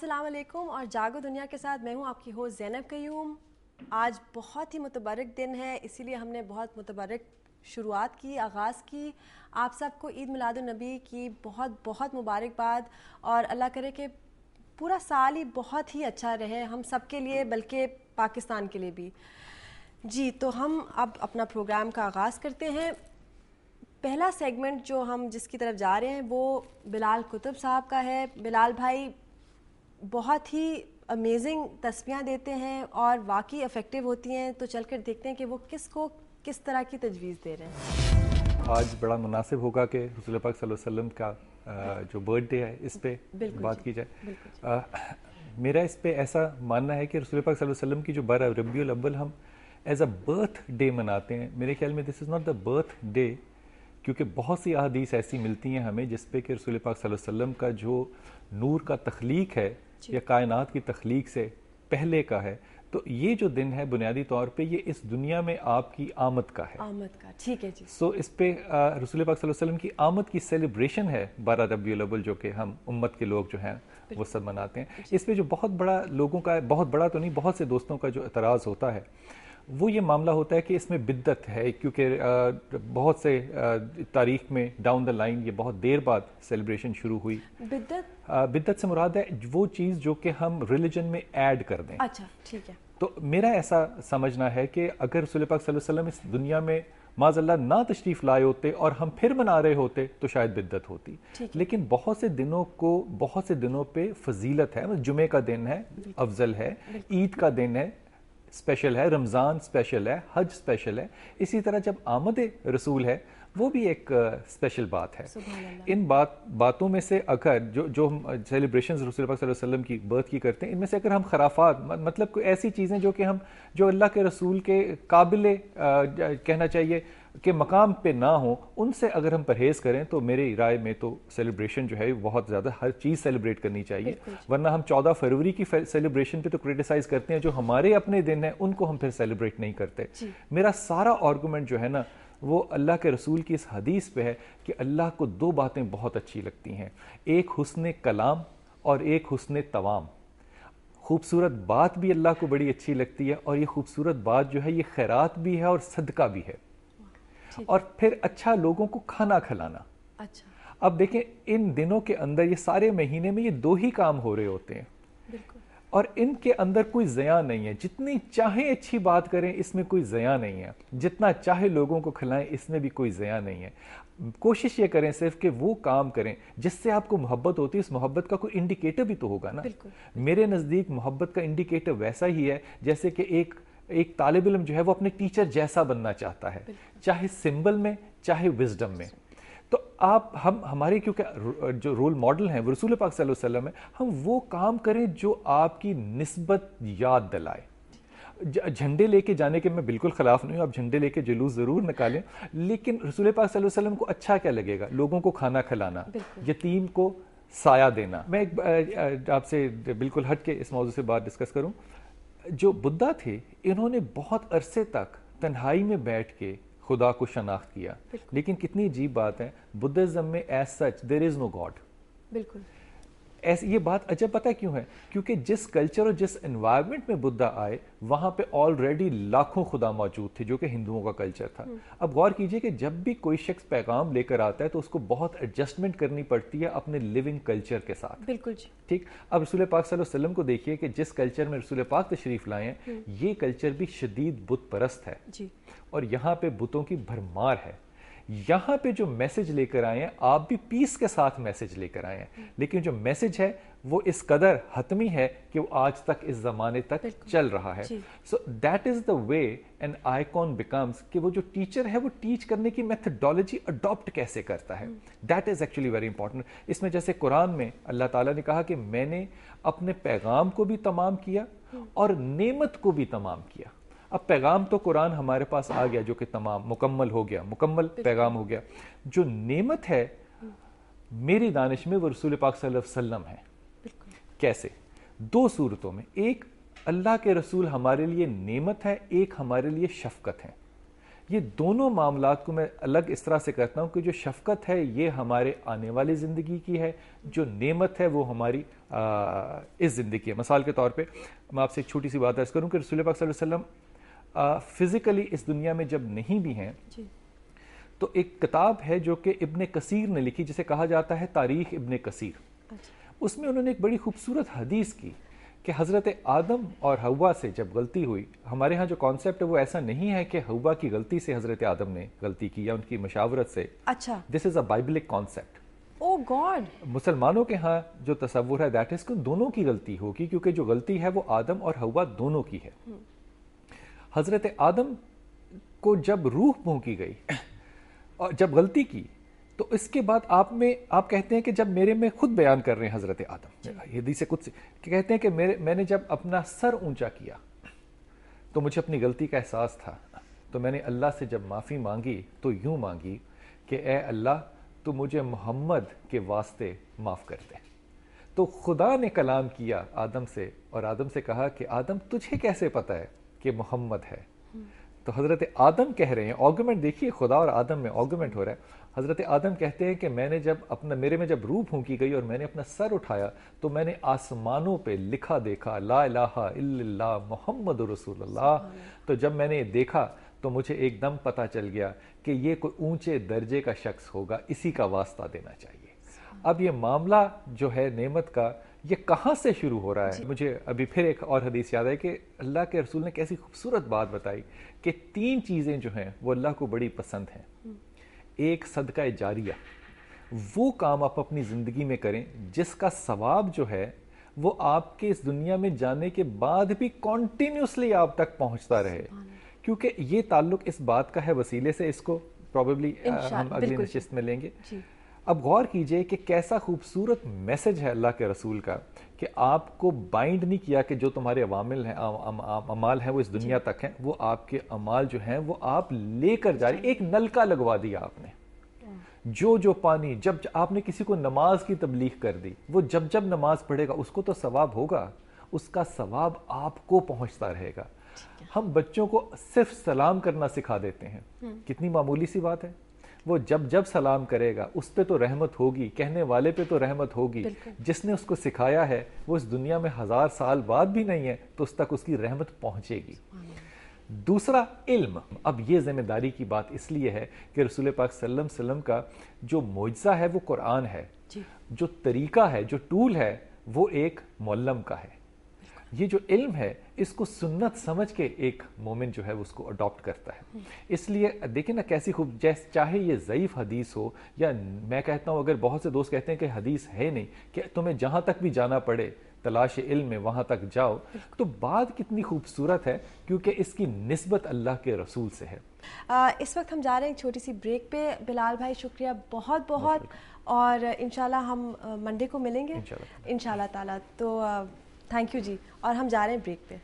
السلام علیکم اور جاگو دنیا کے ساتھ میں ہوں آپ کی ہوسٹ زینب قیوم. آج بہت ہی متبرک دن ہے, اسی لیے ہم نے بہت متبرک شروعات کی, آغاز کی. آپ سب کو عید میلاد النبی کی بہت بہت مبارکباد, اور اللہ کرے کہ پورا سال ہی بہت ہی اچھا رہے ہم سب کے لیے, بلکہ پاکستان کے لیے بھی. جی تو ہم اب اپنا پروگرام کا آغاز کرتے ہیں. پہلا سیگمنٹ جو ہم جس کی طرف جا رہے ہیں وہ بلال قطب صاحب کا ہے. بلال بھائی بہت ہی امیزنگ تسبیحاں دیتے ہیں اور واقعی افیکٹو ہوتی ہیں, تو چل کر دیکھتے ہیں کہ وہ کس کو کس طرح کی تجویز دے رہے ہیں. آج بڑا مناسب ہوگا کہ رسول پاک صلی اللہ علیہ وسلم کا جو برتھ ڈے ہے اس پہ بات کی جائے. میرا اس پہ ایسا ماننا ہے کہ رسول پاک صلی اللہ علیہ وسلم کی جو 12 ربیع الاول ہم ایز اے برتھ ڈے مناتے ہیں, میرے خیال میں this is not the birthday, کیونکہ بہت سی احادیث ایسی ملتی ہیں ہمیں جس پہ کہ رسول پاک صلی اللہ علیہ وسلم کا جو نور کا تخلیق ہے یا کائنات کی تخلیق سے پہلے کا ہے, تو یہ جو دن ہے بنیادی طور پہ یہ اس دنیا میں آپ کی آمد کا ہے. آمد کا, ٹھیک ہے جی. سو اس پہ رسول پاک صلی اللہ علیہ وسلم کی آمد کی سیلیبریشن ہے 12 ربیع الاول, جو کہ ہم امت کے لوگ جو ہیں وہ سب مناتے ہیں. اس پہ جو بہت بڑا لوگوں کا, بہت بڑا تو نہیں, بہت سے دوستوں کا جو اعتراض ہوتا ہے وہ یہ معاملہ ہوتا ہے کہ اس میں بدعت ہے, کیونکہ بہت سے تاریخ میں ڈاؤن دا لائن یہ بہت دیر بعد سیلیبریشن شروع ہوئی. بدعت سے مراد ہے وہ چیز جو کہ ہم ریلیجن میں ایڈ کر دیں. اچھا ٹھیک ہے. تو میرا ایسا سمجھنا ہے کہ اگر رسول پاک صلی اللہ علیہ وسلم اس دنیا میں معاذ اللہ نہ تشریف لائے ہوتے اور ہم پھر منا رہے ہوتے تو شاید بدعت ہوتی. لیکن بہت سے دنوں پہ فضیلت ہے. جمعے کا دن ہے افضل ہے, عید کا دن ہے اسپیشل ہے, رمضان اسپیشل ہے, حج اسپیشل ہے. اسی طرح جب آمد رسول ہے وہ بھی ایک اسپیشل بات ہے. ان باتوں میں سے اگر جو ہم سیلیبریشنز رسول پاک صلی اللہ علیہ وسلم کی برتھ کی کرتے ہیں, ان میں سے اگر ہم خرافات, مطلب کوئی ایسی چیزیں جو اللہ کے رسول کے قابل کہنا چاہیے کہ مقام پہ نہ ہوں, ان سے اگر ہم پرہیز کریں تو میری رائے میں تو سیلیبریشن جو ہے بہت زیادہ ہر چیز سیلیبریٹ کرنی چاہیے. ورنہ ہم 14 فروری کی سیلیبریشن پہ تو کرٹیسائز کرتے ہیں, جو ہمارے اپنے دن ہیں ان کو ہم پھر سیلیبریٹ نہیں کرتے. میرا سارا آرگومنٹ جو ہے نا وہ اللہ کے رسول کی اس حدیث پہ ہے کہ اللہ کو 2 باتیں بہت اچھی لگتی ہیں, ایک حسن کلام اور ایک حسن توام. خوبصورت بات بھی اللہ کو بڑی اچھی لگتی ہے, اور یہ خوبصورت بات جو ہے یہ خیرات بھی ہے اور صدقہ بھی ہے, اور پھر اچھا لوگوں کو کھانا کھلانا. اچھا اب دیکھیں ان دنوں کے اندر یہ سارے مہینے میں یہ 2 ہی کام ہو رہے ہوتے ہیں, اور ان کے اندر کوئی ضیاع نہیں ہے. جتنی چاہیں اچھی بات کریں اس میں کوئی ضیاع نہیں ہے, جتنا چاہے لوگوں کو کھلائیں اس میں بھی کوئی ضیاع نہیں ہے. کوشش یہ کریں صرف کہ وہ کام کریں جس سے آپ کو محبت ہوتی ہے. اس محبت کا کوئی انڈیکیٹر بھی تو ہوگا نا. میرے نزدیک محبت کا انڈیکیٹر ویسا ہی ہے جیسے کہ ایک طالب علم جو ہے وہ اپنے ٹیچر جیسا بننا چاہتا ہے, چاہے سمبل میں چاہے وزڈم میں. تو ہمارے کیونکہ جو رول ماڈل ہیں وہ رسول پاک صلی اللہ علیہ وسلم ہے, ہم وہ کام کریں جو آپ کی نسبت یاد دلائے. جھنڈے لے کے جانے کے میں بالکل خلاف نہیں ہوں, آپ جھنڈے لے کے جلوس ضرور نکالیں, لیکن رسول پاک صلی اللہ علیہ وسلم کو اچھا کیا لگے گا؟ لوگوں کو کھانا کھلانا, یتیم کو سایہ دینا. میں آپ سے بالکل ہٹ کے اس موضوع سے بات ڈسکس کروں. جو بدھا تھے انہوں نے بہت عرصے تک تنہائی میں بیٹھ کے خدا کو شناخت کیا, لیکن کتنی عجیب بات ہے, بدھزم میں ایز سچ دیر از نو گاڈ. بالکل ایسی یہ بات عجب پتہ کیوں ہے؟ کیونکہ جس کلچر اور جس انوائرمنٹ میں بدھا آئے وہاں پہ آلریڈی لاکھوں خدا موجود تھے, جو کہ ہندوؤں کا کلچر تھا. اب غور کیجئے کہ جب بھی کوئی شخص پیغام لے کر آتا ہے تو اس کو بہت ایڈجسٹمنٹ کرنی پڑتی ہے اپنے لیونگ کلچر کے ساتھ. بالکل جی ٹھیک. اب رسول پاک صلی اللہ علیہ وسلم کو دیکھیے کہ جس کلچر میں رسول پاک تشریف لائے ہیں یہ کلچر بھی شدید بت پرست ہے جی, اور یہاں پہ بتوں کی بھرمار ہے. یہاں پہ جو میسج لے کر آئے ہیں آپ بھی پیس کے ساتھ میسج لے کر آئے ہیں, لیکن جو میسج ہے وہ اس قدر حتمی ہے کہ وہ آج تک اس زمانے تک چل رہا ہے. So that is the way an icon becomes, کہ وہ جو ٹیچر ہے وہ ٹیچ کرنے کی میتھڈالوجی اڈاپٹ کیسے کرتا ہے. That is actually very important. اس میں جیسے قرآن میں اللہ تعالیٰ نے کہا کہ میں نے اپنے پیغام کو بھی تمام کیا اور نعمت کو بھی تمام کیا. اب پیغام تو قرآن ہمارے پاس آ گیا جو کہ تمام مکمل ہو گیا, مکمل پیغام ہو گیا. جو نعمت ہے میری دانش میں وہ رسول پاک صلی اللہ علیہ وسلم ہے. کیسے؟ 2 صورتوں میں. ایک, اللہ کے رسول ہمارے لیے نعمت ہے, ایک ہمارے لیے شفقت ہے. یہ دونوں معاملات کو میں الگ اس طرح سے کرتا ہوں کہ جو شفقت ہے یہ ہمارے آنے والی زندگی کی ہے, جو نعمت ہے وہ ہماری اس زندگی ہے. مثال کے طور پہ میں آپ سے ایک چھوٹی سی بات عرض کروں کہ رسول پاک صلی اللہ علیہ وسلم فزیکلی اس دنیا میں جب نہیں بھی ہیں تو ایک کتاب ہے جو کہ ابن کثیر نے لکھی جسے کہا جاتا ہے تاریخ ابن کثیر. اس میں انہوں نے ایک بڑی خوبصورت حدیث کی کہ حضرت آدم اور حوا سے جب غلطی ہوئی, ہمارے ہاں جو کانسیپٹ ہے وہ ایسا نہیں ہے کہ حوا کی غلطی سے حضرت آدم نے غلطی کی یا ان کی مشاورت سے. اچھا, دس از اے بائبلک کانسیپٹ. او گاڈ. مسلمانوں کے ہاں جو تصور ہے دیٹ از کہ دونوں کی غلطی ہوگی, کیونکہ جو غلطی ہے وہ آدم اور حوا دونوں کی ہے. حضرت آدم کو جب روح پھونکی گئی اور جب غلطی کی تو اس کے بعد آپ کہتے ہیں کہ جب میرے میں خود بیان کر رہے ہیں حضرت آدم, حدیث قدسی کہتے ہیں کہ میں نے جب اپنا سر اونچا کیا تو مجھے اپنی غلطی کا احساس تھا, تو میں نے اللہ سے جب معافی مانگی تو یوں مانگی کہ اے اللہ تو مجھے محمد کے واسطے معاف کر دے. تو خدا نے کلام کیا آدم سے اور آدم سے کہا کہ آدم تجھے کیسے پتہ ہے کہ محمد ہے؟ تو حضرت آدم کہہ رہے ہیں, آرگومنٹ دیکھیے خدا اور آدم میں آرگومنٹ ہو رہا ہے. حضرت آدم کہتے ہیں کہ میں نے جب میرے میں جب روح پھونکی گئی اور میں نے اپنا سر اٹھایا تو میں نے آسمانوں پہ لکھا دیکھا لا الہ الا اللہ محمد رسول اللہ. تو جب میں نے دیکھا تو مجھے ایک دم پتہ چل گیا کہ یہ کوئی اونچے درجے کا شخص ہوگا, اسی کا واسطہ دینا چاہیے. اب یہ معاملہ جو ہے نعمت کا یہ کہاں سے شروع ہو رہا ہے؟ مجھے ابھی پھر ایک اور حدیث یاد ہے کہ اللہ کے رسول نے کیسی خوبصورت بات بتائی کہ 3 چیزیں جو ہیں وہ اللہ کو بڑی پسند ہیں. ایک صدقہ جاریہ, وہ کام آپ اپنی زندگی میں کریں جس کا ثواب جو ہے وہ آپ کے اس دنیا میں جانے کے بعد بھی کنٹینیوسلی آپ تک پہنچتا رہے, کیونکہ یہ تعلق اس بات کا ہے وسیلے سے, اس کو پروبیبلی ہم اگلی نشست میں لیں گے. اب غور کیجئے کہ کیسا خوبصورت میسج ہے اللہ کے رسول کا کہ آپ کو بائنڈ نہیں کیا کہ جو تمہارے عوامل ہیں اعمال ہیں وہ اس دنیا تک ہیں, وہ آپ کے اعمال جو ہیں وہ آپ لے کر جا رہے. ایک نلکا لگوا دیا آپ نے, جو پانی جب آپ نے کسی کو نماز کی تبلیغ کر دی, وہ جب نماز پڑھے گا اس کو تو ثواب ہوگا, اس کا ثواب آپ کو پہنچتا رہے گا. ہم بچوں کو صرف سلام کرنا سکھا دیتے ہیں, کتنی معمولی سی بات ہے. وہ جب سلام کرے گا اس پہ تو رحمت ہوگی, کہنے والے پہ تو رحمت ہوگی, جس نے اس کو سکھایا ہے وہ اس دنیا میں 1000 سال بعد بھی نہیں ہے تو اس تک اس کی رحمت پہنچے گی. دوسرا علم. اب یہ ذمہ داری کی بات اس لیے ہے کہ رسول پاک صلی اللہ علیہ وسلم کا جو معجزہ ہے وہ قرآن ہے, جو طریقہ ہے, جو ٹول ہے وہ ایک معلم کا ہے. یہ جو علم ہے اس کو سنت سمجھ کے ایک مومن جو ہے اس کو اڈاپٹ کرتا ہے. اس لیے دیکھیں نا کیسی خوب, چاہے یہ ضعیف حدیث ہو یا میں کہتا ہوں اگر بہت سے دوست کہتے ہیں کہ حدیث ہے نہیں, کہ تمہیں جہاں تک بھی جانا پڑے تلاش علم میں وہاں تک جاؤ, تو بات کتنی خوبصورت ہے کیونکہ اس کی نسبت اللہ کے رسول سے ہے. اس وقت ہم جا رہے ہیں ایک چھوٹی سی بریک پہ. بلال بھائی شکریہ بہت بہت, اور انشاءاللہ ہم منڈے کو ملیں گے انشاءاللہ تعالیٰ. تو تھینک یو جی, اور ہم جا رہے ہیں بریک پہ.